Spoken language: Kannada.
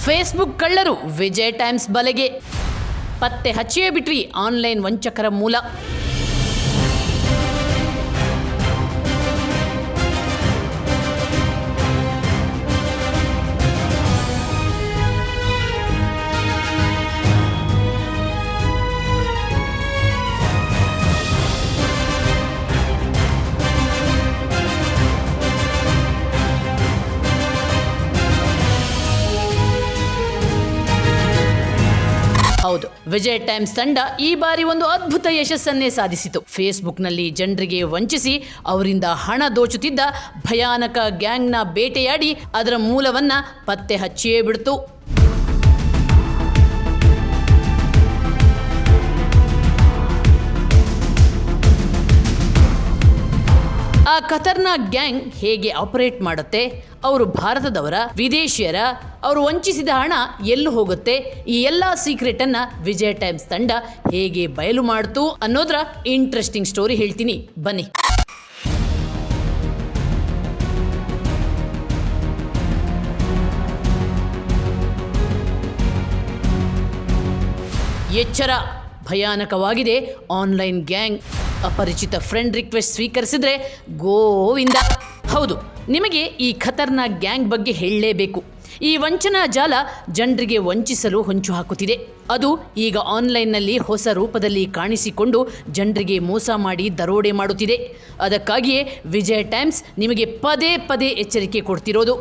ಫೇಸ್ಬುಕ್ ಕಳ್ಳರು ವಿಜಯ್ ಟೈಮ್ಸ್ ಬಲೆಗೆ ಪತ್ತೆ ಹಚ್ಚಿಯೇ ಬಿಟ್ವಿ ಆನ್ಲೈನ್ ವಂಚಕರ ಮೂಲ. ಹೌದು, ವಿಜಯ್ ಟೈಮ್ಸ್ ತಂಡ ಈ ಬಾರಿ ಒಂದು ಅದ್ಭುತ ಯಶಸ್ಸನ್ನೇ ಸಾಧಿಸಿತು. ಫೇಸ್ಬುಕ್ನಲ್ಲಿ ಜನರಿಗೆ ವಂಚಿಸಿ ಅವರಿಂದ ಹಣ ದೋಚುತ್ತಿದ್ದ ಭಯಾನಕ ಗ್ಯಾಂಗ್ನ ಬೇಟೆಯಾಡಿ ಅದರ ಮೂಲವನ್ನ ಪತ್ತೆ ಹಚ್ಚಿಯೇ ಬಿಡ್ತು. ಆ ಖತರ್ನಾಕ್ ಗ್ಯಾಂಗ್ ಹೇಗೆ ಆಪರೇಟ್ ಮಾಡುತ್ತೆ, ಅವರು ಭಾರತದವರ, ವಿದೇಶಿಯರ, ಅವರು ವಂಚಿಸಿದ ಹಣ ಎಲ್ಲೂ ಹೋಗುತ್ತೆ, ಈ ಎಲ್ಲ ಸೀಕ್ರೆಟ್ ಅನ್ನ ವಿಜಯ್ ಟೈಮ್ಸ್ ತಂಡ ಹೇಗೆ ಬಯಲು ಮಾಡ್ತು ಅನ್ನೋದ್ರ ಇಂಟ್ರೆಸ್ಟಿಂಗ್ ಸ್ಟೋರಿ ಹೇಳ್ತೀನಿ ಬನ್ನಿ. ಎಚ್ಚರ, ಭಯಾನಕವಾಗಿದೆ ಆನ್ಲೈನ್ ಗ್ಯಾಂಗ್. ಅಪರಿಚಿತ ಫ್ರೆಂಡ್ ರಿಕ್ವೆಸ್ಟ್ ಸ್ವೀಕರಿಸಿದ್ರೆ ಗೋವಿಂದ. ಹೌದು, ನಿಮಗೆ ಈ ಖತರ್ನಾಕ್ ಗ್ಯಾಂಗ್ ಬಗ್ಗೆ ಹೇಳಲೇಬೇಕು. ಈ ವಂಚನಾ ಜಾಲ ಜನರಿಗೆ ವಂಚಿಸಲು ಹೊಂಚು ಹಾಕುತ್ತಿದೆ. ಅದು ಈಗ ಆನ್ಲೈನ್ನಲ್ಲಿ ಹೊಸ ರೂಪದಲ್ಲಿ ಕಾಣಿಸಿಕೊಂಡು ಜನರಿಗೆ ಮೋಸ ಮಾಡಿ ದರೋಡೆ ಮಾಡುತ್ತಿದೆ. ಅದಕ್ಕಾಗಿಯೇ ವಿಜಯ್ ಟೈಮ್ಸ್ ನಿಮಗೆ ಪದೇ ಪದೇ ಎಚ್ಚರಿಕೆ ಕೊಡ್ತಿರೋದು.